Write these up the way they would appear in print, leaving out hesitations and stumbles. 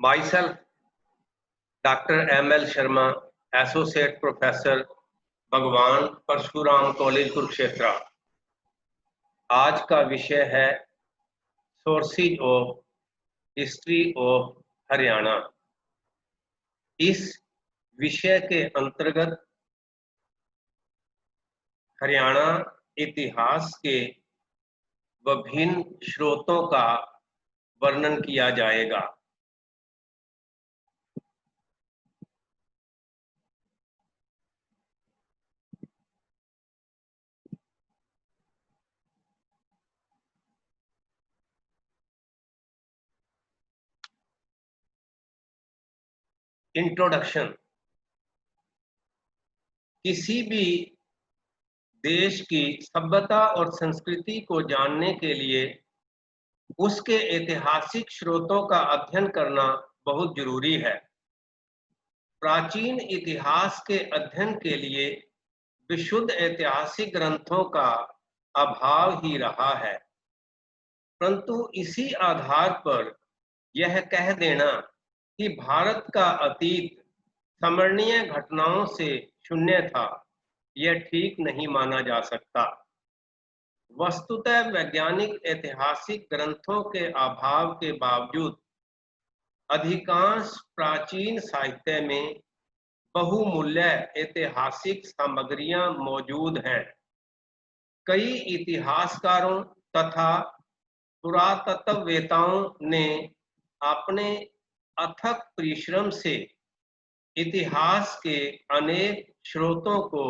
Myself, Dr. M.L. Sharma, Associate Professor, भगवान Parshuram college Kurukshetra. आज का विषय है sources of history of Haryana. इस विषय के अंतर्गत हरियाणा इतिहास के विभिन्न स्रोतों का वर्णन किया जाएगा। इंट्रोडक्शन। किसी भी देश की सभ्यता और संस्कृति को जानने के लिए उसके ऐतिहासिक स्रोतों का अध्ययन करना बहुत जरूरी है। प्राचीन इतिहास के अध्ययन के लिए विशुद्ध ऐतिहासिक ग्रंथों का अभाव ही रहा है, परंतु इसी आधार पर यह कह देना कि भारत का अतीत स्मरणीय घटनाओं से शून्य था, यह ठीक नहीं माना जा सकता। वस्तुतः वैज्ञानिक ऐतिहासिक ग्रंथों के अभाव के बावजूद अधिकांश प्राचीन साहित्य में बहुमूल्य ऐतिहासिक सामग्रियां मौजूद हैं। कई इतिहासकारों तथा पुरातत्ववेताओं ने अपने अथक परिश्रम से इतिहास के अनेक स्रोतों को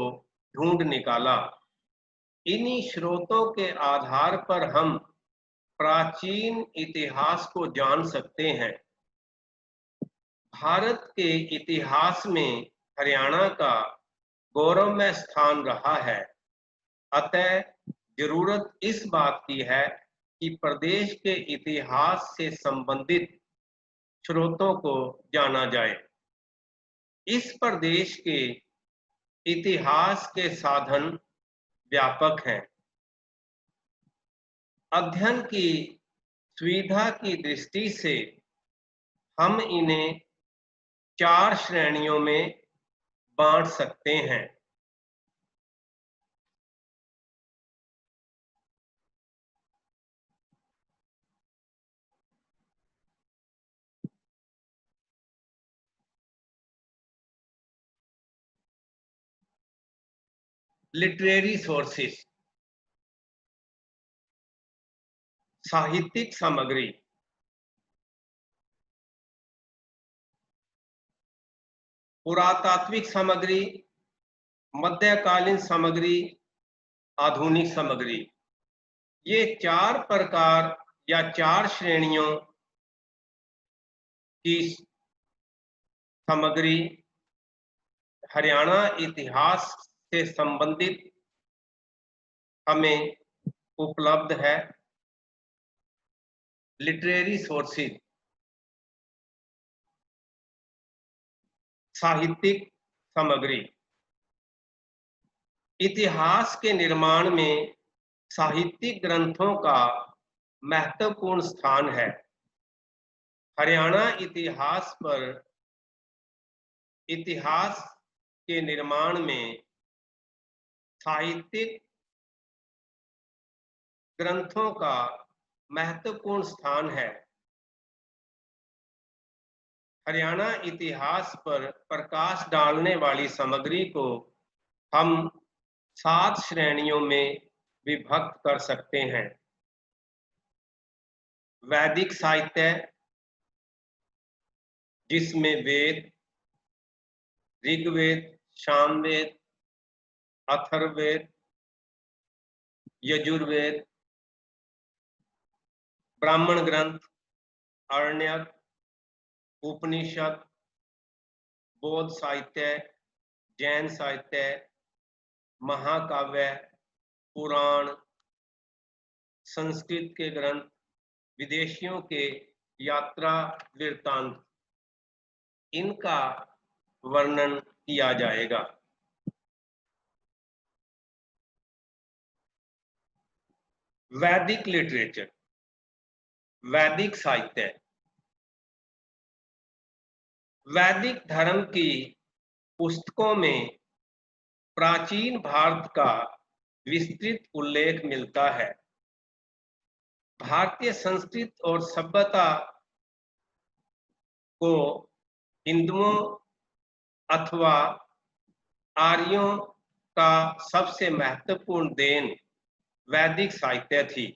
ढूंढ निकाला। इन्हीं स्रोतों के आधार पर हम प्राचीन इतिहास को जान सकते हैं। भारत के इतिहास में हरियाणा का गौरवमय स्थान रहा है, अतः जरूरत इस बात की है कि प्रदेश के इतिहास से संबंधित स्रोतों को जाना जाए। इस प्रदेश के इतिहास के साधन व्यापक हैं। अध्ययन की सुविधा की दृष्टि से हम इन्हें 4 श्रेणियों में बांट सकते हैं। लिटरेरी सोर्सेस, साहित्यिक सामग्री। पुरातात्विक सामग्री, मध्यकालीन सामग्री, आधुनिक सामग्री। ये 4 प्रकार या 4 श्रेणियों की सामग्री हरियाणा इतिहास से संबंधित हमें उपलब्ध है। लिटरेरी सोर्सेज, साहित्यिक सामग्री। इतिहास के निर्माण में साहित्यिक ग्रंथों का महत्वपूर्ण स्थान है। हरियाणा इतिहास के निर्माण में साहित्यिक ग्रंथों का महत्वपूर्ण स्थान है। हरियाणा इतिहास पर प्रकाश डालने वाली सामग्री को हम 7 श्रेणियों में विभक्त कर सकते हैं। वैदिक साहित्य, जिसमें वेद, ऋग्वेद, सामवेद, अथर्ववेद, यजुर्वेद, ब्राह्मण ग्रंथ, आरण्यक, उपनिषद, बौद्ध साहित्य, जैन साहित्य, महाकाव्य, पुराण, संस्कृत के ग्रंथ, विदेशियों के यात्रा वृत्तांत, इनका वर्णन किया जाएगा। वैदिक लिटरेचर, वैदिक साहित्य। वैदिक धर्म की पुस्तकों में प्राचीन भारत का विस्तृत उल्लेख मिलता है। भारतीय संस्कृति और सभ्यता को हिंदुओं अथवा आर्यों का सबसे महत्वपूर्ण देन वैदिक साहित्य थी।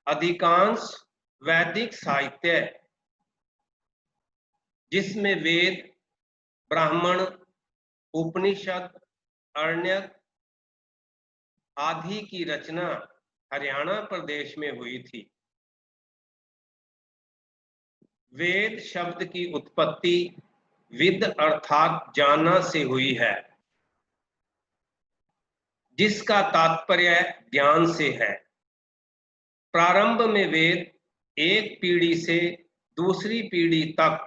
अधिकांश वैदिक साहित्य, जिसमें वेद, ब्राह्मण, उपनिषद, अरण्यक आदि की रचना हरियाणा प्रदेश में हुई थी। वेद शब्द की उत्पत्ति विद अर्थात जानना से हुई है, जिसका तात्पर्य ज्ञान से है। प्रारंभ में वेद एक पीढ़ी से दूसरी पीढ़ी तक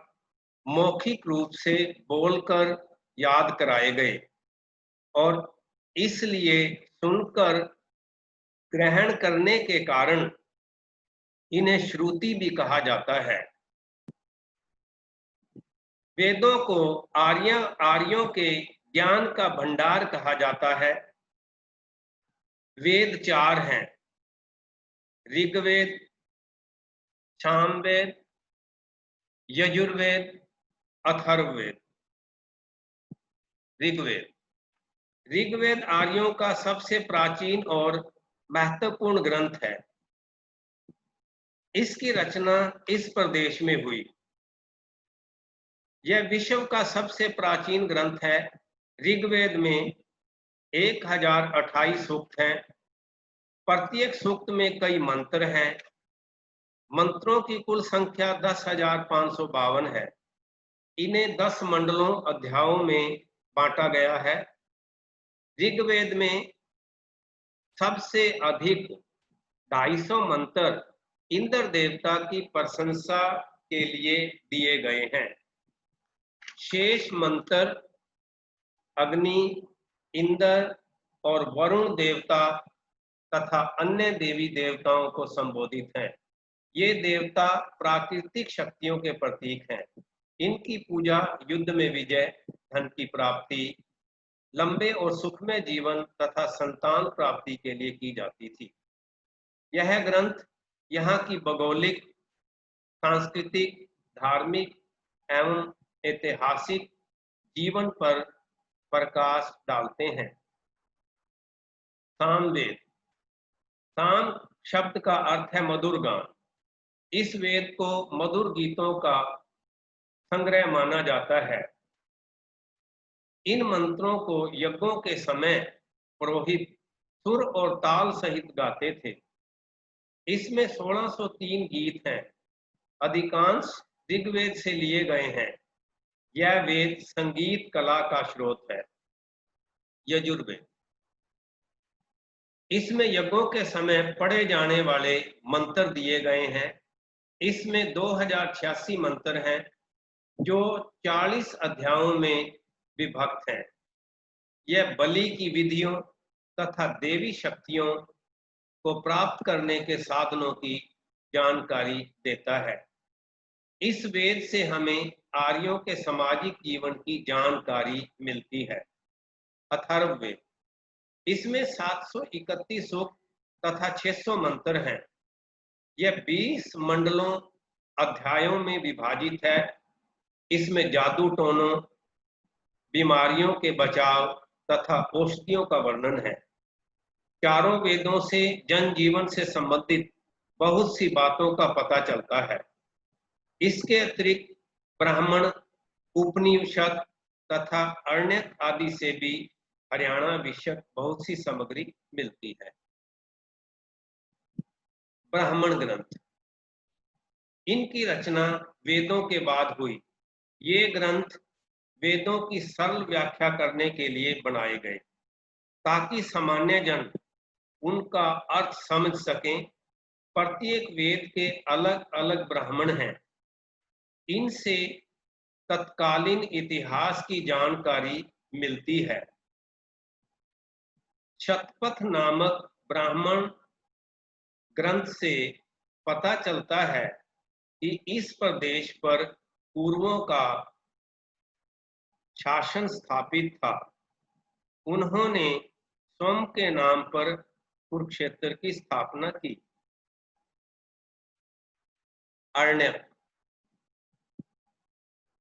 मौखिक रूप से बोलकर याद कराए गए और इसलिए सुनकर ग्रहण करने के कारण इन्हें श्रुति भी कहा जाता है। वेदों को आर्यों के ज्ञान का भंडार कहा जाता है। वेद 4 हैं: ऋग्वेद, सामवेद, यजुर्वेद, अथर्ववेद। ऋग्वेद आर्यों का सबसे प्राचीन और महत्वपूर्ण ग्रंथ है। इसकी रचना इस प्रदेश में हुई। यह विश्व का सबसे प्राचीन ग्रंथ है। ऋग्वेद में 1028 सूक्त हैं। प्रत्येक सूक्त में कई मंत्र हैं। मंत्रों की कुल संख्या 10,552 है। इन्हें 10 मंडलों अध्यायों में बांटा गया है। ऋग्वेद में सबसे अधिक 250 मंत्र इंद्र देवता की प्रशंसा के लिए दिए गए हैं। शेष मंत्र अग्नि, इंद्र और वरुण देवता तथा अन्य देवी देवताओं को संबोधित हैं। ये देवता प्राकृतिक शक्तियों के प्रतीक हैं। इनकी पूजा युद्ध में विजय, धन की प्राप्ति, लंबे और सुखमय जीवन तथा संतान प्राप्ति के लिए की जाती थी। यह ग्रंथ यहाँ की भौगोलिक, सांस्कृतिक, धार्मिक एवं ऐतिहासिक जीवन पर प्रकाश डालते हैं। सामवेद। साम शब्द का अर्थ है मधुर गान। इस वेद को मधुर गीतों का संग्रह माना जाता है। इन मंत्रों को यज्ञों के समय पुरोहित सुर और ताल सहित गाते थे। इसमें 1603 गीत हैं। अधिकांश ऋग्वेद से लिए गए हैं। यह वेद संगीत कला का स्रोत है। यजुर्वेद। इसमें यज्ञों के समय पढ़े जाने वाले मंत्र दिए गए हैं। इसमें 2086 मंत्र हैं, जो 40 अध्यायों में विभक्त हैं। यह बलि की विधियों तथा देवी शक्तियों को प्राप्त करने के साधनों की जानकारी देता है। इस वेद से हमें आर्यों के सामाजिक जीवन की जानकारी मिलती है। अथर्ववेद। इसमें 731 सूक्त तथा 600 मंत्र हैं। यह 20 मंडलों अध्यायों में विभाजित है। इसमें जादू टोनों, बीमारियों के बचाव तथा औषधियों का वर्णन है। चारों वेदों से जनजीवन से संबंधित बहुत सी बातों का पता चलता है। इसके अतिरिक्त ब्राह्मण, उपनिषद तथा अरण्यक आदि से भी हरियाणा विषयक बहुत सी सामग्री मिलती है। ब्राह्मण ग्रंथ। इनकी रचना वेदों के बाद हुई। ये ग्रंथ वेदों की सरल व्याख्या करने के लिए बनाए गए, ताकि सामान्य जन उनका अर्थ समझ सकें। प्रत्येक वेद के अलग अलग ब्राह्मण हैं। इनसे तत्कालीन इतिहास की जानकारी मिलती है। शतपथ नामक ब्राह्मण ग्रंथ से पता चलता है कि इस प्रदेश पर पूर्वों का शासन स्थापित था, उन्होंने स्वयं के नाम पर कुरुक्षेत्र की स्थापना की। अरण्यक।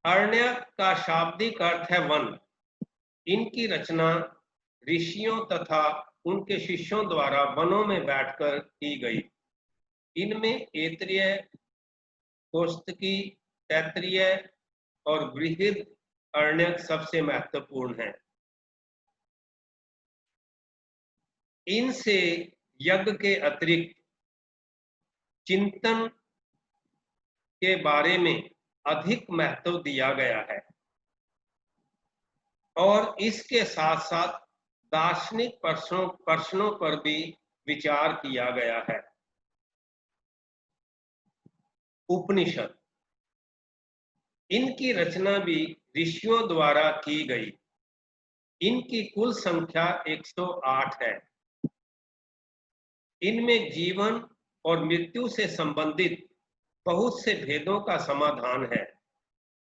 अरण्यक का शाब्दिक अर्थ है वन। इनकी रचना ऋषियों तथा उनके शिष्यों द्वारा वनों में बैठकर की गई। इनमें ऐतरेय, कौस्तुकी, तैत्तिरीय और बृहद अरण्यक सबसे महत्वपूर्ण है। इनसे यज्ञ के अतिरिक्त चिंतन के बारे में अधिक महत्व दिया गया है और इसके साथ साथ दार्शनिक प्रश्नों पर भी विचार किया गया है। उपनिषद। इनकी रचना भी ऋषियों द्वारा की गई। इनकी कुल संख्या 108 है। इनमें जीवन और मृत्यु से संबंधित बहुत से भेदों का समाधान है।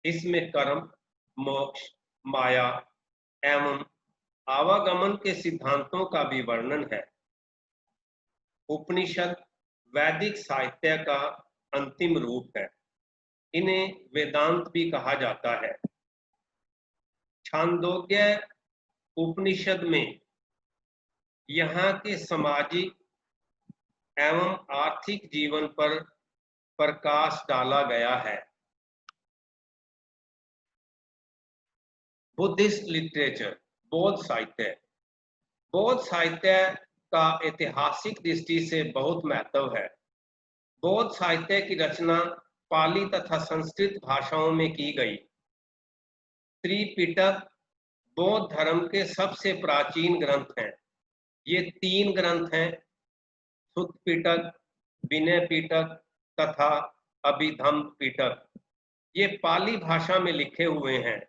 इसमें कर्म, मोक्ष, माया एवं आवागमन के सिद्धांतों का भी वर्णन है। उपनिषद वैदिक साहित्य का अंतिम रूप है। इन्हें वेदांत भी कहा जाता है। छांदोग्य उपनिषद में यहाँ के सामाजिक एवं आर्थिक जीवन पर प्रकाश डाला गया है। बुद्धिस्ट लिटरेचर, बौद्ध साहित्य। बौद्ध साहित्य का ऐतिहासिक दृष्टि से बहुत महत्व है। बौद्ध साहित्य की रचना पाली तथा संस्कृत भाषाओं में की गई। त्रिपिटक बौद्ध धर्म के सबसे प्राचीन ग्रंथ हैं। ये 3 ग्रंथ हैं, सुत्त पिटक, विनय पिटक तथा अभिधम्म पिटक। ये पाली भाषा में लिखे हुए हैं।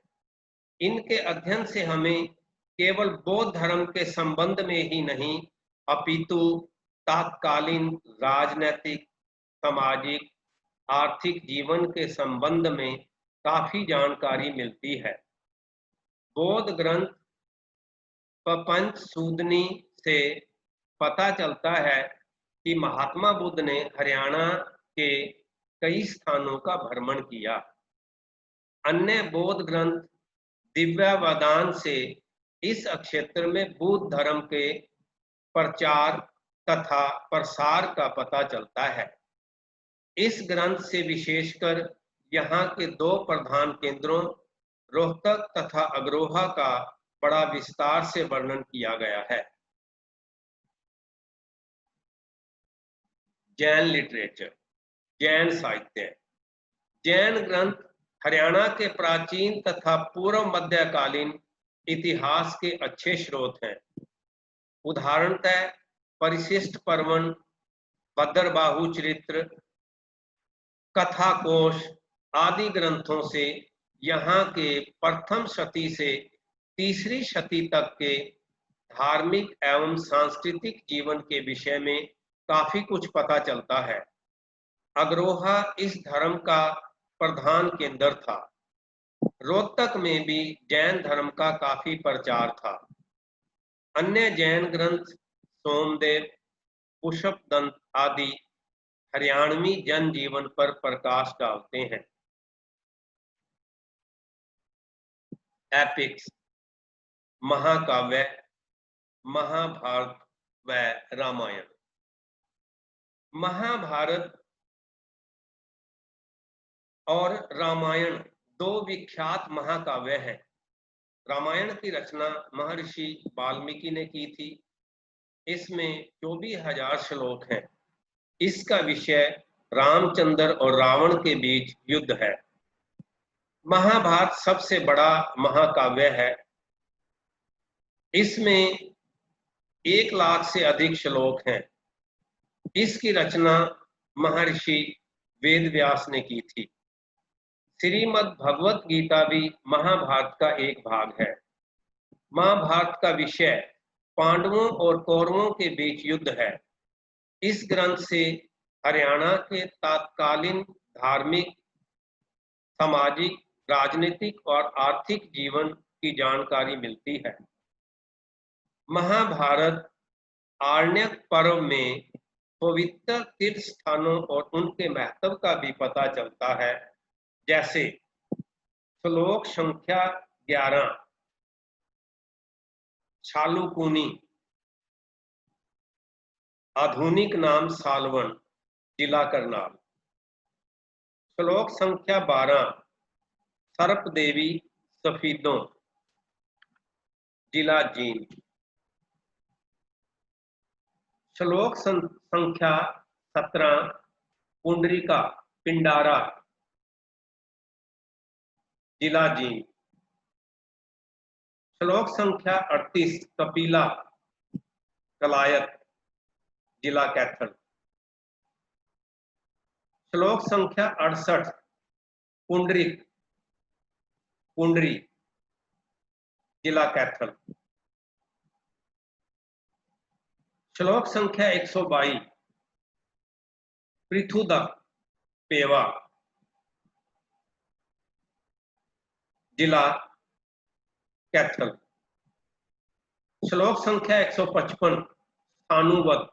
इनके अध्ययन से हमें केवल बौद्ध धर्म के संबंध में ही नहीं अपितु तात्कालीन राजनैतिक, सामाजिक, आर्थिक जीवन के संबंध में काफी जानकारी मिलती है। बौद्ध ग्रंथ पपंच सूदनी से पता चलता है कि महात्मा बुद्ध ने हरियाणा के कई स्थानों का भ्रमण किया। अन्य बौद्ध ग्रंथ दिव्यावदान से इस क्षेत्र में बुद्ध धर्म के प्रचार तथा प्रसार का पता चलता है। इस ग्रंथ से विशेषकर यहाँ के 2 प्रधान केंद्रों रोहतक तथा अग्रोहा का बड़ा विस्तार से वर्णन किया गया है। जैन लिटरेचर, जैन साहित्य। जैन ग्रंथ हरियाणा के प्राचीन तथा पूर्व मध्यकालीन इतिहास के अच्छे स्रोत हैं। उदाहरणतः परिशिष्ट पर्वन, भद्रबाहु चरित्र, कथा कोश आदि ग्रंथों से यहाँ के प्रथम शती से तीसरी शती तक के धार्मिक एवं सांस्कृतिक जीवन के विषय में काफी कुछ पता चलता है। अग्रोहा इस धर्म का प्रधान केंद्र था। रोहतक में भी जैन धर्म का काफी प्रचार था। अन्य जैन ग्रंथ सोमदेव, पुष्पदंत आदि हरियाणवी जन जीवन पर प्रकाश डालते हैं। एपिक्स, महाकाव्य, महाभारत व रामायण। महाभारत और रामायण 2 विख्यात महाकाव्य हैं। रामायण की रचना महर्षि वाल्मीकि ने की थी। इसमें 24,000 श्लोक हैं। इसका विषय रामचंद्र और रावण के बीच युद्ध है। महाभारत सबसे बड़ा महाकाव्य है। इसमें 1 लाख से अधिक श्लोक हैं। इसकी रचना महर्षि वेदव्यास ने की थी। श्रीमद् भगवत गीता भी महाभारत का एक भाग है। महाभारत का विषय पांडवों और कौरवों के बीच युद्ध है। इस ग्रंथ से हरियाणा के तत्कालीन धार्मिक, सामाजिक, राजनीतिक और आर्थिक जीवन की जानकारी मिलती है। महाभारत आरण्यक पर्व में पवित्र तीर्थ स्थानों और उनके महत्व का भी पता चलता है। जैसे श्लोक संख्या 11, छालुकुनी, आधुनिक नाम सालवन, जिला करनाल। श्लोक संख्या 12, सर्प देवी सफीदों, जिला जींद। श्लोक संख्या 17, पुंडरीका, पिंडारा, जिला जींद। श्लोक संख्या 38, कपिला, कलायत, जिला कैथल। श्लोक संख्या 68, पुंडरिक, पुंडरी, जिला कैथल। श्लोक संख्या 122, पृथुदक, पेवा, जिला कैथल। श्लोक संख्या 155, स्थानुवत,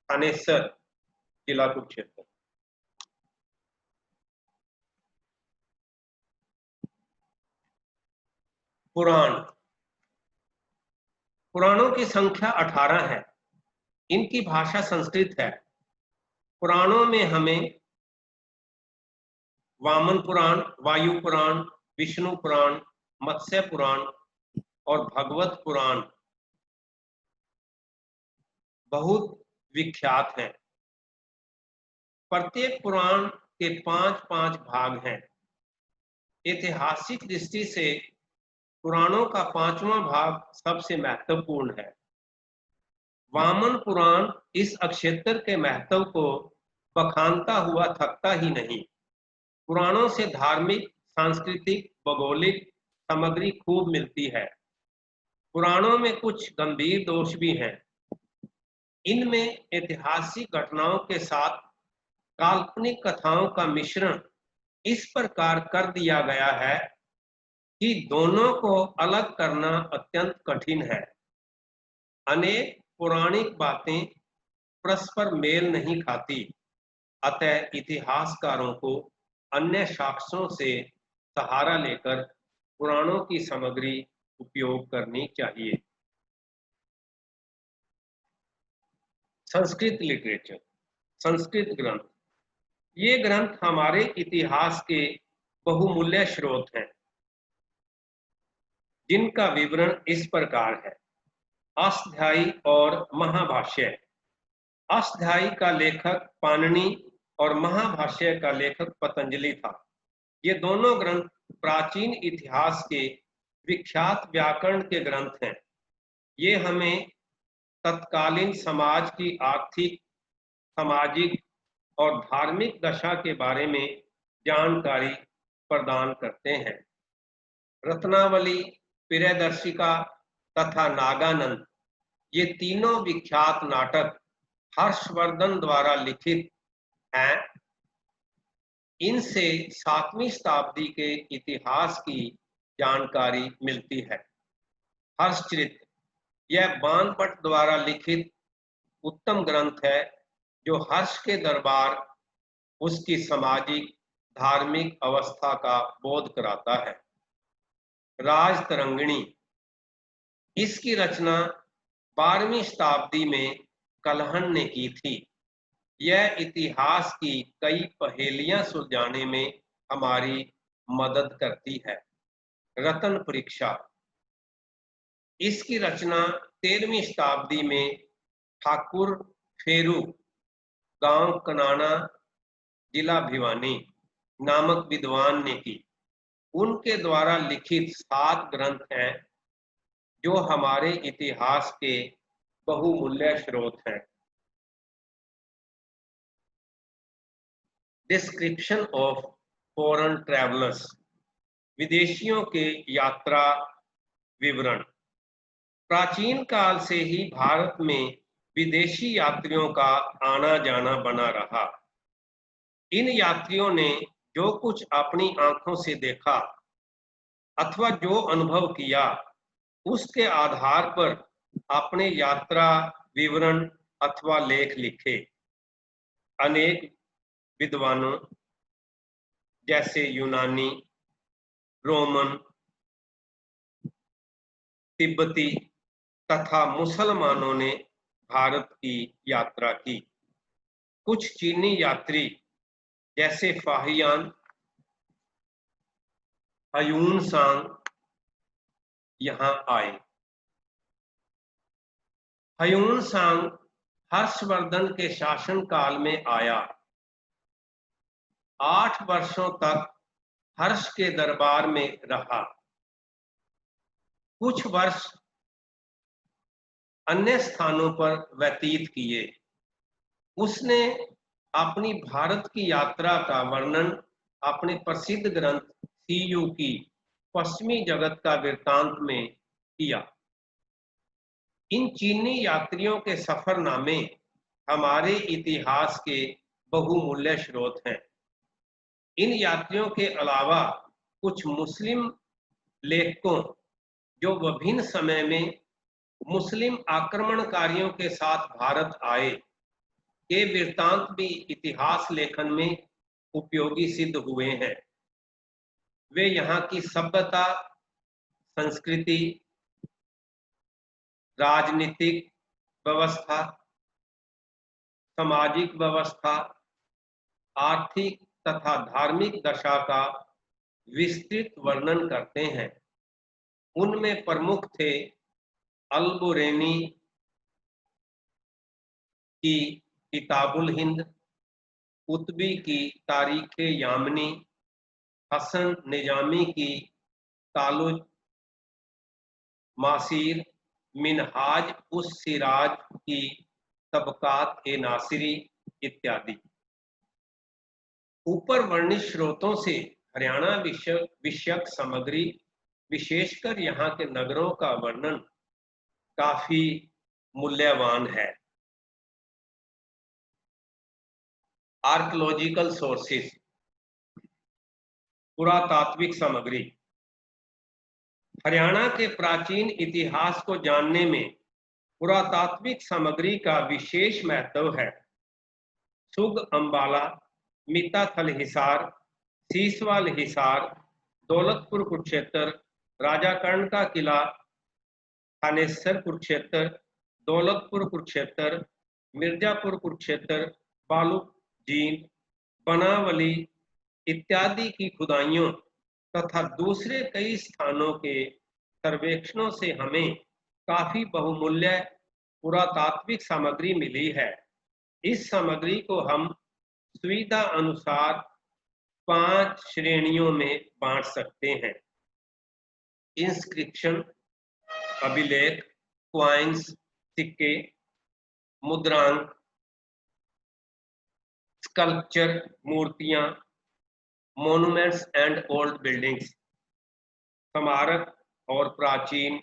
थानेसर, जिला कुरुक्षेत्र। पुराण। पुराणों की संख्या 18 है। इनकी भाषा संस्कृत है। पुराणों में हमें वामन पुराण, वायु पुराण, विष्णु पुराण, मत्स्य पुराण और भगवत पुराण बहुत विख्यात हैं। प्रत्येक पुराण के 5-5 भाग हैं। ऐतिहासिक दृष्टि से पुराणों का 5वां भाग सबसे महत्वपूर्ण है। वामन पुराण इस क्षेत्र के महत्व को बखानता हुआ थकता ही नहीं। पुराणों से धार्मिक, सांस्कृतिक, भौगोलिक सामग्री खूब मिलती है। पुराणों में कुछ गंभीर दोष भी हैं। इनमें ऐतिहासिक घटनाओं के साथ काल्पनिक कथाओं का मिश्रण इस प्रकार कर दिया गया है कि दोनों को अलग करना अत्यंत कठिन है। अनेक पौराणिक बातें परस्पर मेल नहीं खाती, अतः इतिहासकारों को अन्य साक्ष्यों से सहारा लेकर पुराणों की सामग्री उपयोग करनी चाहिए। संस्कृत लिटरेचर, संस्कृत ग्रंथ। ये ग्रंथ हमारे इतिहास के बहुमूल्य स्रोत हैं, जिनका विवरण इस प्रकार है। अष्टाध्यायी और महाभाष्य। अष्टाध्यायी का लेखक पाणिनि और महाभाष्य का लेखक पतंजलि था। ये दोनों ग्रंथ प्राचीन इतिहास के विख्यात व्याकरण के ग्रंथ हैं। ये हमें तत्कालीन समाज की आर्थिक, सामाजिक और धार्मिक दशा के बारे में जानकारी प्रदान करते हैं। रत्नावली, प्रियदर्शिका तथा नागानंद, ये तीनों विख्यात नाटक हर्षवर्धन द्वारा लिखित हैं। इनसे 7वीं शताब्दी के इतिहास की जानकारी मिलती है। हर्षचरित, यह बाणभट्ट द्वारा लिखित उत्तम ग्रंथ है, जो हर्ष के दरबार, उसकी सामाजिक, धार्मिक अवस्था का बोध कराता है। राजतरंगिणी, इसकी रचना 12वीं शताब्दी में कलहन ने की थी। यह इतिहास की कई पहेलियां सुलझाने में हमारी मदद करती है। रतन परीक्षा, इसकी रचना 13वीं शताब्दी में ठाकुर फेरू, गांव कनाना, जिला भिवानी नामक विद्वान ने की। उनके द्वारा लिखित 7 ग्रंथ हैं, जो हमारे इतिहास के बहुमूल्य स्रोत हैं। डिस्क्रिप्शन ऑफ फॉरेन ट्रैवलर्स, विदेशियों के यात्रा विवरण। प्राचीन काल से ही भारत में विदेशी यात्रियों का आना जाना बना रहा। इन यात्रियों ने जो कुछ अपनी आंखों से देखा अथवा जो अनुभव किया, उसके आधार पर अपने यात्रा विवरण अथवा लेख लिखे। अनेक विद्वानों जैसे यूनानी, रोमन, तिब्बती तथा मुसलमानों ने भारत की यात्रा की। कुछ चीनी यात्री जैसे फाहियान, ह्यून सांग यहाँ आए। ह्यून सांग हर्षवर्धन के शासन काल में आया। 8 वर्षों तक हर्ष के दरबार में रहा। कुछ वर्ष अन्य स्थानों पर व्यतीत किए। उसने अपनी भारत की यात्रा का वर्णन अपने प्रसिद्ध ग्रंथ सीयू की पश्चिमी जगत का वृत्तांत में किया। इन चीनी यात्रियों के सफरनामे हमारे इतिहास के बहुमूल्य स्रोत हैं। इन यात्रियों के अलावा कुछ मुस्लिम लेखकों जो विभिन्न समय में मुस्लिम आक्रमणकारियों के साथ भारत आए के वृत्तांत भी इतिहास लेखन में उपयोगी सिद्ध हुए हैं। वे यहाँ की सभ्यता, संस्कृति, राजनीतिक व्यवस्था, सामाजिक व्यवस्था, आर्थिक तथा धार्मिक दशा का विस्तृत वर्णन करते हैं। उनमें प्रमुख थे अल-बुरैनी की किताबुल हिंद, कुतबी की तारीखे यामनी, हसन निजामी की तालुज मासीर, मिनहाज उस सिराज की तबकात ए नासिरी इत्यादि। ऊपर वर्णित स्रोतों से हरियाणा विषयक सामग्री, विशेषकर यहाँ के नगरों का वर्णन काफी मूल्यवान है। आर्कियोलॉजिकल सोर्सेस, पुरातात्विक सामग्री। हरियाणा के प्राचीन इतिहास को जानने में पुरातात्विक सामग्री का विशेष महत्व है। सुग अंबाला, मिताथल हिसार, सीसवाल हिसार, दौलतपुर कुरुक्षेत्र, राजा कर्ण का किला, थानेसर कुरुक्षेत्र, दौलतपुर कुरुक्षेत्र, मिर्जापुर कुरुक्षेत्र, बालू जीन, बनावली इत्यादि की खुदाइयों तथा दूसरे कई स्थानों के सर्वेक्षणों से हमें काफी बहुमूल्य पुरातात्विक सामग्री मिली है। इस सामग्री को हम सुविधा अनुसार 5 श्रेणियों में बांट सकते हैं। इंस्क्रिप्शन, अभिलेख, क्वाइंस, सिक्के, मुद्रांक, स्कल्पचर, मूर्तियां, मोन्यूमेंट्स एंड ओल्ड बिल्डिंग्स, स्मारक और प्राचीन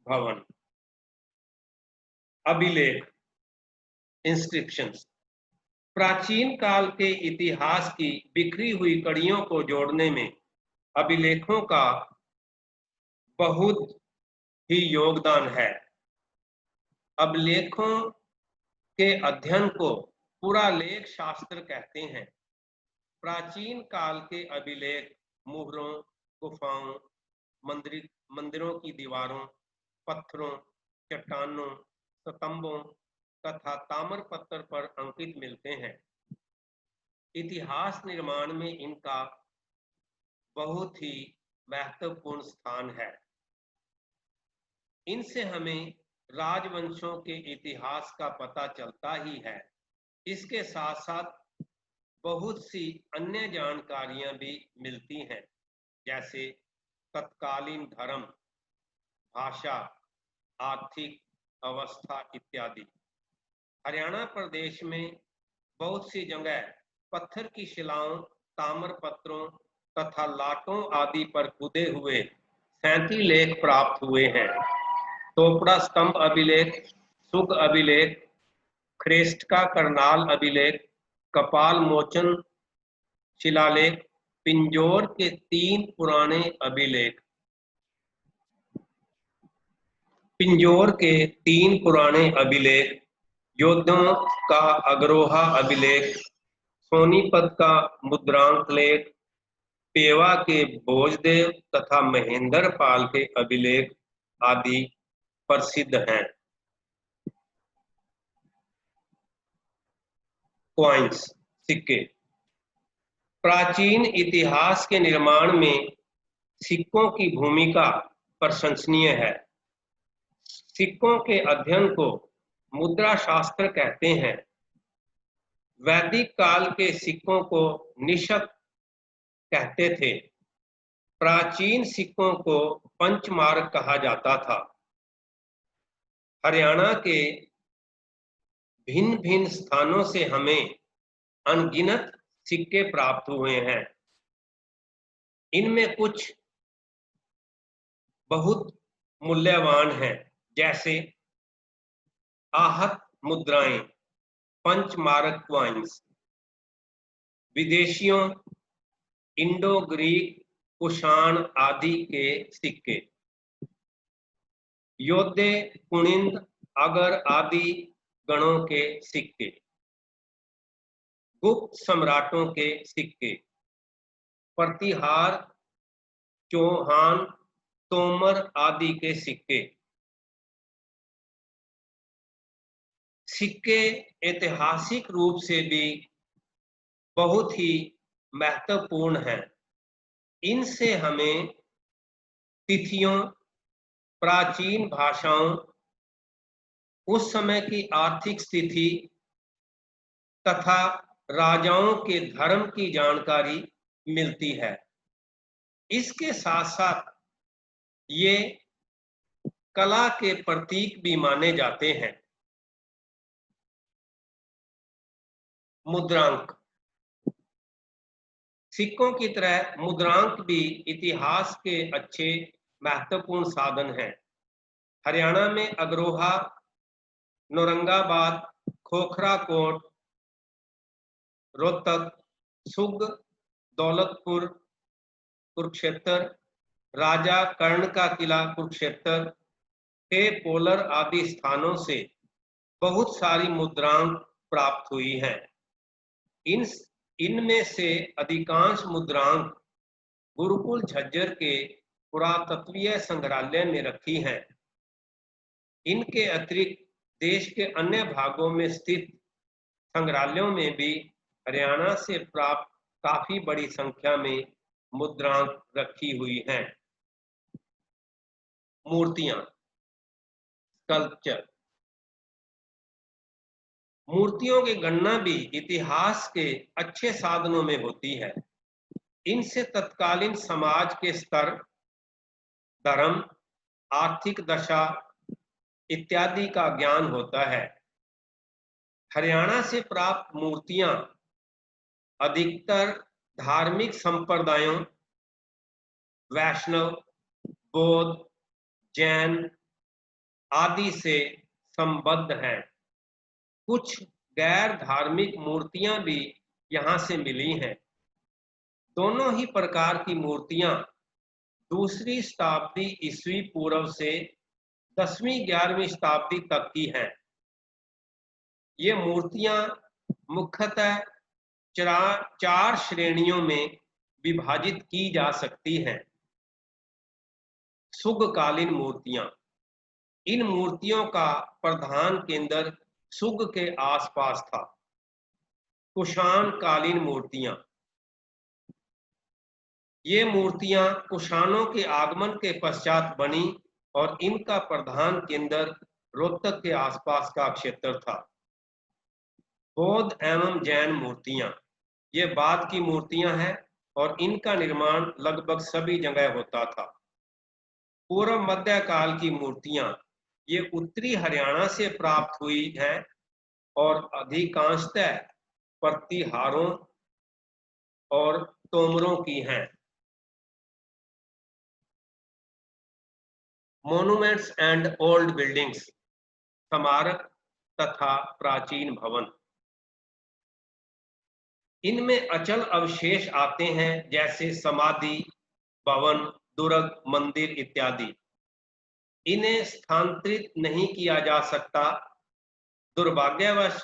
भवन। अभिलेख, इंस्क्रिप्शंस, प्राचीन काल के इतिहास की बिखरी हुई कड़ियों को जोड़ने में अभिलेखों का बहुत ही योगदान है। अभिलेखों के अध्ययन को पुरालेख शास्त्र कहते हैं। प्राचीन काल के अभिलेख मुहरों, गुफाओं, मंदिरों की दीवारों, पत्थरों, चट्टानों, स्तंभों तथा ताम्रपत्र पर अंकित मिलते हैं। इतिहास निर्माण में इनका बहुत ही महत्वपूर्ण स्थान है। इनसे हमें राजवंशों के इतिहास का पता चलता ही है। इसके साथ साथ बहुत सी अन्य जानकारियां भी मिलती हैं, जैसे तत्कालीन धर्म, भाषा, आर्थिक अवस्था इत्यादि। हरियाणा प्रदेश में बहुत सी जगह पत्थर की शिलाओं, ताम्रपत्रों तथा लाटों आदि पर खुदे हुए 37 लेख प्राप्त हुए हैं। टोपड़ा स्तंभ अभिलेख, सुग अभिलेख, ख्रेस्ट का करनाल अभिलेख, कपाल मोचन शिलालेख, पिंजौर के 3 पुराने अभिलेख। पिंजौर के 3 पुराने अभिलेख योद्धों का अग्रोहा अभिलेख, सोनीपत का मुद्रांक लेख, पेवा के भोजदेव तथा महेंद्र पाल के अभिलेख आदि प्रसिद्ध हैं। कॉइन्स, सिक्के। प्राचीन इतिहास के निर्माण में सिक्कों की भूमिका प्रशंसनीय है। सिक्कों के अध्ययन को मुद्रा शास्त्र कहते हैं। वैदिक काल के सिक्कों को निषक कहते थे। प्राचीन सिक्कों को पंचमार्क कहा जाता था। हरियाणा के भिन्न भिन्न स्थानों से हमें अनगिनत सिक्के प्राप्त हुए हैं। इनमें कुछ बहुत मूल्यवान हैं, जैसे आहत मुद्राएं, पंचमार्क कॉइन्स, विदेशियों, इंडो ग्रीक, कुषाण आदि के सिक्के, योद्धे, कुनिंद, अगर आदि गणों के सिक्के, गुप्त सम्राटों के सिक्के, प्रतिहार, चौहान, तोमर आदि के सिक्के। सिक्के ऐतिहासिक रूप से भी बहुत ही महत्वपूर्ण हैं। इनसे हमें तिथियों, प्राचीन भाषाओं, उस समय की आर्थिक स्थिति तथा राजाओं के धर्म की जानकारी मिलती है। इसके साथ साथ ये कला के प्रतीक भी माने जाते हैं। मुद्रांक। सिक्कों की तरह मुद्रांक भी इतिहास के अच्छे महत्वपूर्ण साधन हैं। हरियाणा में अग्रोहा, नौरंगाबाद, खोखरा कोट, रोहतक, सुग, दौलतपुर, कुरुक्षेत्र, राजा कर्ण का किला कुरुक्षेत्र, पोलर आदि स्थानों से बहुत सारी मुद्रांक प्राप्त हुई हैं। इनमें से अधिकांश मुद्रांक गुरुकुल झज्जर के पुरातत्वीय संग्रहालय में रखी हैं। इनके अतिरिक्त देश के अन्य भागों में स्थित संग्रहालयों में भी हरियाणा से प्राप्त काफी बड़ी संख्या में मुद्रांक रखी हुई हैं। मूर्तियां, स्कल्पचर। मूर्तियों की गणना भी इतिहास के अच्छे साधनों में होती है। इनसे तत्कालीन समाज के स्तर, धर्म, आर्थिक दशा इत्यादि का ज्ञान होता है। हरियाणा से प्राप्त मूर्तियां अधिकतर धार्मिक संप्रदायों, वैष्णव, बौद्ध, जैन आदि से संबद्ध हैं। कुछ गैर धार्मिक मूर्तियां भी यहाँ से मिली हैं। दोनों ही प्रकार की मूर्तियां दूसरी शताब्दी ईस्वी पूर्व से 10वीं-11वीं शताब्दी तक की हैं। ये मूर्तियां मुख्यतः 4 श्रेणियों में विभाजित की जा सकती हैं। सुगकालीन मूर्तियां। इन मूर्तियों का प्रधान केंद्र सुग के आसपास था। कुषाण कालीन मूर्तियां। ये मूर्तियां कुषाणों के आगमन के पश्चात बनी और इनका प्रधान केंद्र रोहतक के आसपास का क्षेत्र था। बौद्ध एवं जैन मूर्तियां। ये बाद की मूर्तियां हैं और इनका निर्माण लगभग सभी जगह होता था। पूर्व मध्यकाल की मूर्तियां ये उत्तरी हरियाणा से प्राप्त हुई हैं और अधिकांशतः प्रतिहारों और तोमरों की हैं। मोन्यूमेंट्स एंड ओल्ड बिल्डिंग्स, स्मारक तथा प्राचीन भवन। इनमें अचल अवशेष आते हैं जैसे समाधि, भवन, दुर्ग, मंदिर इत्यादि। इन्हें स्थानांतरित नहीं किया जा सकता। दुर्भाग्यवश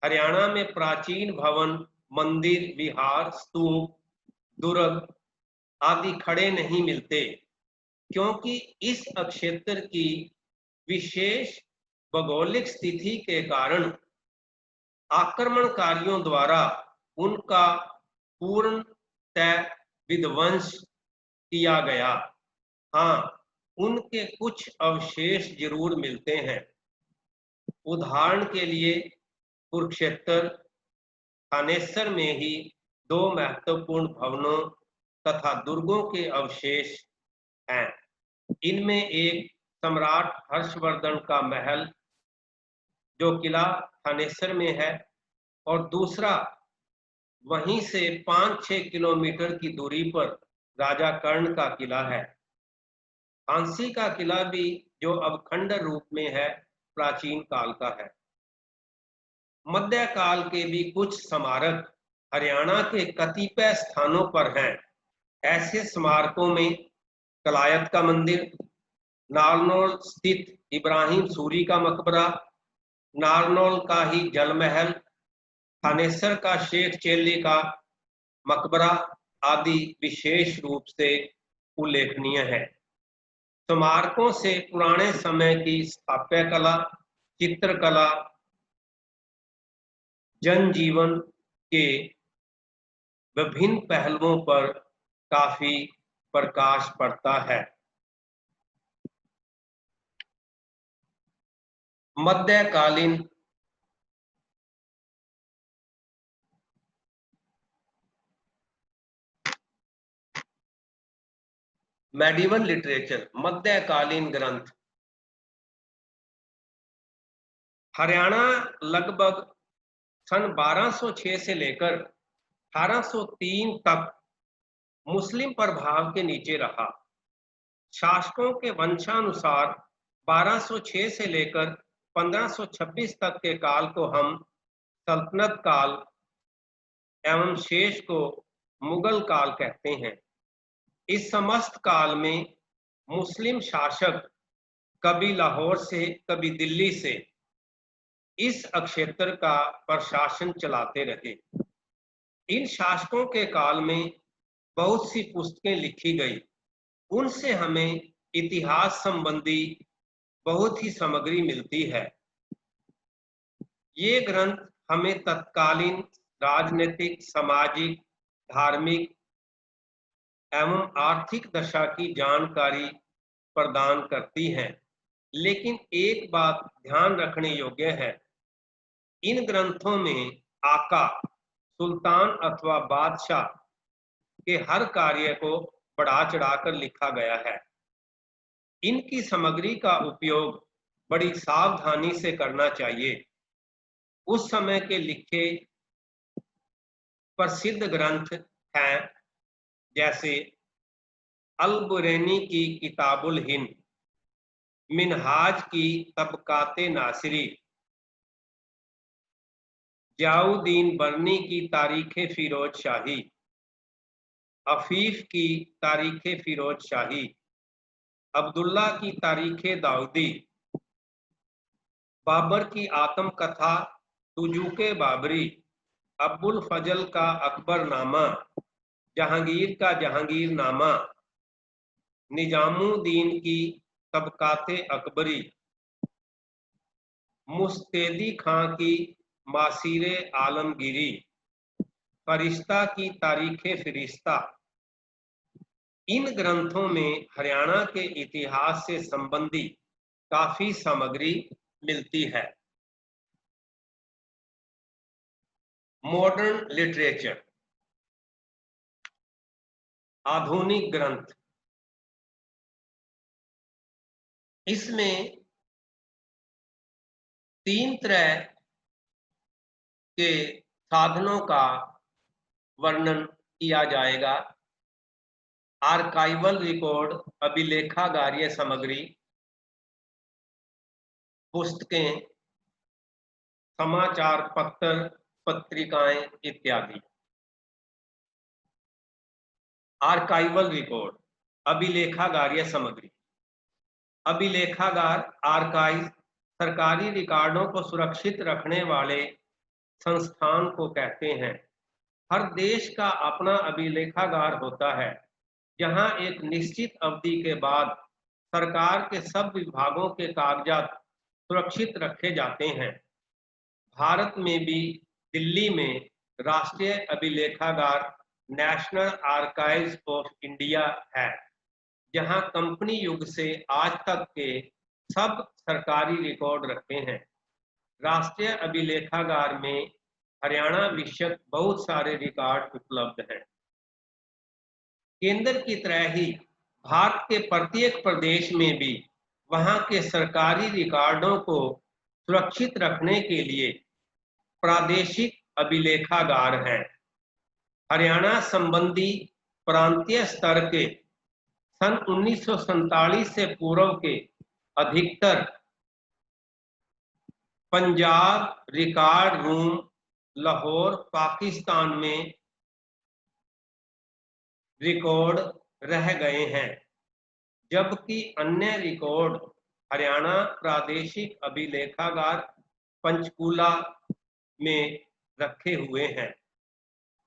हरियाणा में प्राचीन भवन, मंदिर, विहार, स्तूप, दुर्ग आदि खड़े नहीं मिलते, क्योंकि इस अक्षेत्र की विशेष भौगोलिक स्थिति के कारण आक्रमणकारियों द्वारा उनका पूर्णतः विध्वंस किया गया। हाँ, उनके कुछ अवशेष जरूर मिलते हैं। उदाहरण के लिए कुरुक्षेत्र, थानेसर में ही 2 महत्वपूर्ण भवनों तथा दुर्गों के अवशेष हैं। इनमें एक सम्राट हर्षवर्धन का महल जो किला थानेसर में है, और दूसरा वहीं से 5-6 किलोमीटर की दूरी पर राजा कर्ण का किला है। कांसी का किला भी, जो अब खंडर रूप में है, प्राचीन काल का है। मध्यकाल के भी कुछ स्मारक हरियाणा के कतिपय स्थानों पर हैं। ऐसे स्मारकों में कलायत का मंदिर, नारनौल स्थित इब्राहिम सूरी का मकबरा, नारनौल का ही जल महल, थानेसर का शेख चेली का मकबरा आदि विशेष रूप से उल्लेखनीय है। स्मारकों से पुराने समय की स्थापत्य कला, चित्रकला, जनजीवन के विभिन्न पहलुओं पर काफी प्रकाश पड़ता है। मध्यकालीन मेडिवल लिटरेचर, मध्यकालीन ग्रंथ। हरियाणा लगभग सन 1206 से लेकर 1803 तक मुस्लिम प्रभाव के नीचे रहा। शासकों के वंशानुसार 1206 से लेकर 1526 तक के काल को हम सल्तनत काल एवं शेष को मुगल काल कहते हैं। इस समस्त काल में मुस्लिम शासक कभी लाहौर से, कभी दिल्ली से इस अक्षेत्र का प्रशासन चलाते रहे। इन शासकों के काल में बहुत सी पुस्तकें लिखी गई। उनसे हमें इतिहास संबंधी बहुत ही सामग्री मिलती है। ये ग्रंथ हमें तत्कालीन राजनीतिक, सामाजिक, धार्मिक एवं आर्थिक दशा की जानकारी प्रदान करती हैं। लेकिन एक बात ध्यान रखने योग्य है, इन ग्रंथों में आका, सुल्तान अथवा बादशाह के हर कार्य को बढ़ा चढ़ाकर लिखा गया है। इनकी सामग्री का उपयोग बड़ी सावधानी से करना चाहिए। उस समय के लिखे प्रसिद्ध ग्रंथ हैं जैसे अल-बुरैनी की किताबुल हिंद, मिनहाज की तबकाते नासिरी, जियाउद्दीन बर्नी की तारीखे फिरोज शाही, अफीफ की तारीखे फिरोज शाही, अब्दुल्ला की तारीखे दाऊदी, बाबर की आत्मकथा तुजूके बाबरी, अब्बुल फजल का अकबरनामा, जहांगीर का जहांगीरनामा, निजामुद्दीन की तबकाते अकबरी, मुस्तैदी खां की मासीरे आलमगीरी, फरिश्ता की तारीखे फिरिश्ता। इन ग्रंथों में हरियाणा के इतिहास से संबंधी काफी सामग्री मिलती है। मॉडर्न लिटरेचर, आधुनिक ग्रंथ। इसमें 3 तरह के साधनों का वर्णन किया जाएगा। आर्काइवल रिकॉर्ड, अभिलेखागारीय सामग्री, पुस्तकें, समाचार पत्र, पत्रिकाएं इत्यादि। आर्काइवल रिकॉर्ड, अभिलेखागारीय सामग्री। अभिलेखागार आर्काइव सरकारी रिकॉर्डों को सुरक्षित रखने वाले संस्थान को कहते हैं। हर देश का अपना अभिलेखागार होता है, जहां एक निश्चित अवधि के बाद सरकार के सब विभागों के कागजात सुरक्षित रखे जाते हैं। भारत में भी दिल्ली में राष्ट्रीय अभिलेखागार नेशनल आर्काइव्स ऑफ इंडिया है, जहां कंपनी युग से आज तक के सब सरकारी रिकॉर्ड रखे हैं। राष्ट्रीय अभिलेखागार में हरियाणा विषयक बहुत सारे रिकॉर्ड उपलब्ध हैं। केंद्र की तरह ही भारत के प्रत्येक प्रदेश में भी वहां के सरकारी रिकॉर्डों को सुरक्षित रखने के लिए प्रादेशिक अभिलेखागार हैं। हरियाणा संबंधी प्रांतीय स्तर के सन 1947 से पूर्व के अधिकतर पंजाब रिकॉर्ड रूम लाहौर पाकिस्तान में रिकॉर्ड रह गए हैं, जबकि अन्य रिकॉर्ड हरियाणा प्रादेशिक अभिलेखागार पंचकूला में रखे हुए हैं।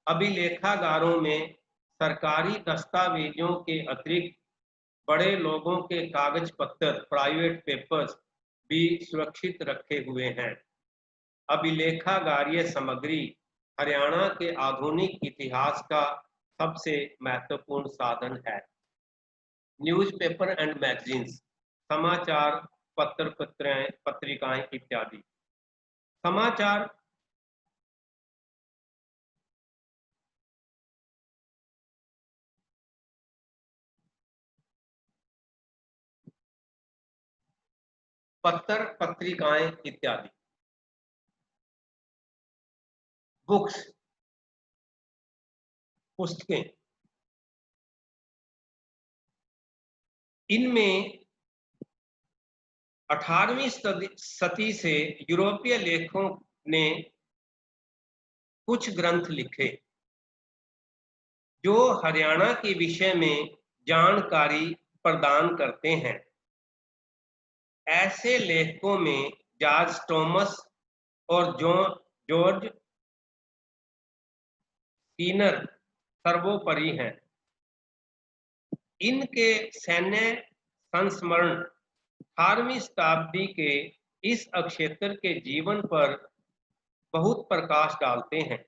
अभिलेखागारों में सरकारी दस्तावेजों के अतिरिक्त बड़े लोगों के कागज पत्तर प्राइवेट पेपर्स भी सुरक्षित रखे हुए हैं। अभिलेखागारीय सामग्री हरियाणा के आधुनिक इतिहास का सबसे महत्वपूर्ण साधन है। न्यूज़पेपर एंड मैगजीन्स, समाचार पत्र पत्रिकाएं इत्यादि। समाचार पत्र पत्रिकाएं इत्यादि। बुक्स, पुस्तकें, इनमें 18वीं सदी से यूरोपीय लेखकों ने कुछ ग्रंथ लिखे जो हरियाणा के विषय में जानकारी प्रदान करते हैं। ऐसे लेखकों में जॉर्ज थॉमस और जॉर्ज स्कीनर सर्वोपरि हैं। इनके सैन्य संस्मरण 18वीं शताब्दी के इस अक्षेत्र के जीवन पर बहुत प्रकाश डालते हैं।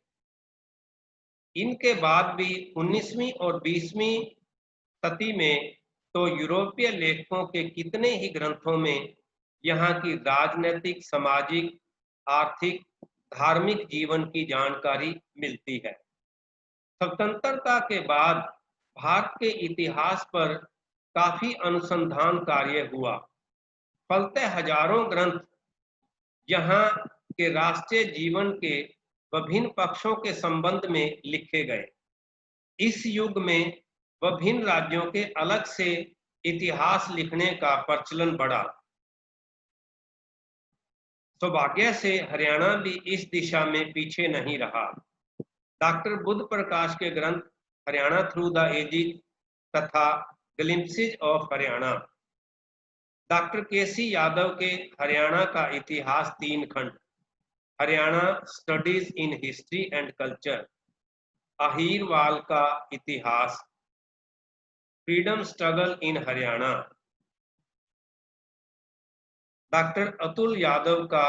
इनके बाद भी 19वीं और 20वीं सदी में तो यूरोपीय लेखकों के कितने ही ग्रंथों में यहाँ की राजनीतिक, सामाजिक, आर्थिक, धार्मिक जीवन की जानकारी मिलती है। स्वतंत्रता के बाद भारत के इतिहास पर काफी अनुसंधान कार्य हुआ। फलतः हजारों ग्रंथ यहाँ के राष्ट्रीय जीवन के विभिन्न पक्षों के संबंध में लिखे गए। इस युग में विभिन्न राज्यों के अलग से इतिहास लिखने का प्रचलन बढ़ा। सौभाग्य से हरियाणा भी इस दिशा में पीछे नहीं रहा। डॉक्टर बुद्ध प्रकाश के ग्रंथ हरियाणा थ्रू द एजेस तथा ग्लिम्पसेस ऑफ हरियाणा, डॉक्टर केसी यादव के हरियाणा का इतिहास 3 खंड, Haryana studies in history and culture, Ahirwal का इतिहास, freedom struggle in Haryana, doctor Atul Yadav का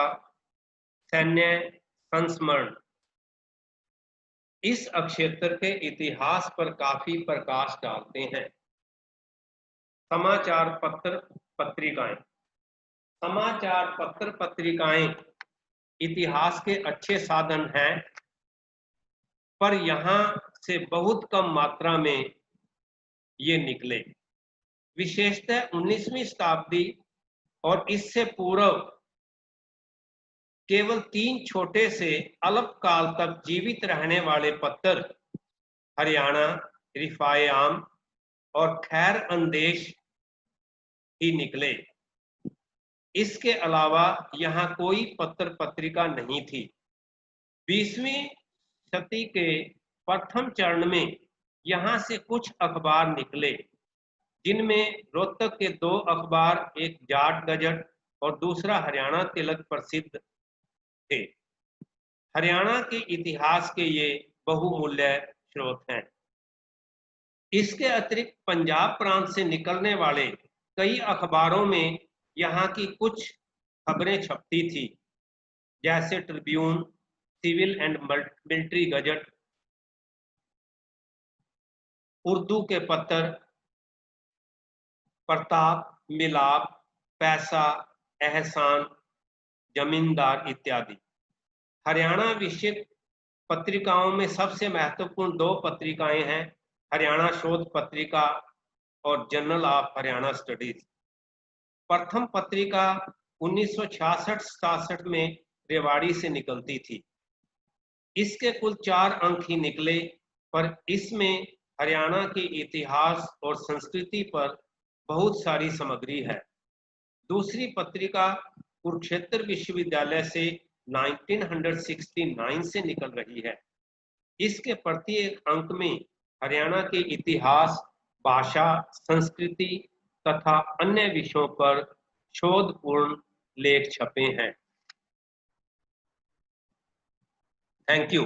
सैन्य संस्मरण, इस अक्षेत्र के इतिहास पर काफी प्रकाश डालते हैं। समाचार पत्र पत्रिकाएं, समाचार पत्र पत्रिकाएं इतिहास के अच्छे साधन हैं, पर यहाँ से बहुत कम मात्रा में ये निकले। विशेषतः 19वीं शताब्दी और इससे पूर्व केवल 3 छोटे से अल्पकाल तक जीवित रहने वाले पत्र हरियाणा, रिफाए आम और खैर अंदेश ही निकले। इसके अलावा यहाँ कोई पत्र पत्रिका नहीं थी। 20वीं शती के प्रथम चरण में यहाँ से कुछ अखबार निकले, जिनमें रोहतक के 2 अखबार, एक जाट गजट और दूसरा हरियाणा तिलक प्रसिद्ध थे। हरियाणा के इतिहास के ये बहुमूल्य स्रोत हैं। इसके अतिरिक्त पंजाब प्रांत से निकलने वाले कई अखबारों में यहाँ की कुछ खबरें छपती थी, जैसे Tribune, Civil and Military Gazette, Urdu के पत्र प्रताप, मिलाप, पैसा, एहसान, जमींदार इत्यादि। हरियाणा विषयक पत्रिकाओं में सबसे महत्वपूर्ण 2 पत्रिकाएं हैं, हरियाणा शोध पत्रिका और जर्नल ऑफ हरियाणा स्टडीज। प्रथम पत्रिका 1966-67 में रेवाड़ी से निकलती थी। इसके कुल 4 अंक ही निकले, पर इसमें हरियाणा के इतिहास और संस्कृति पर बहुत सारी सामग्री है। दूसरी पत्रिका कुरुक्षेत्र विश्वविद्यालय से 1969 से निकल रही है। इसके प्रत्येक अंक में हरियाणा के इतिहास, भाषा, संस्कृति तथा अन्य विषयों पर शोधपूर्ण लेख छपे हैं। Thank you.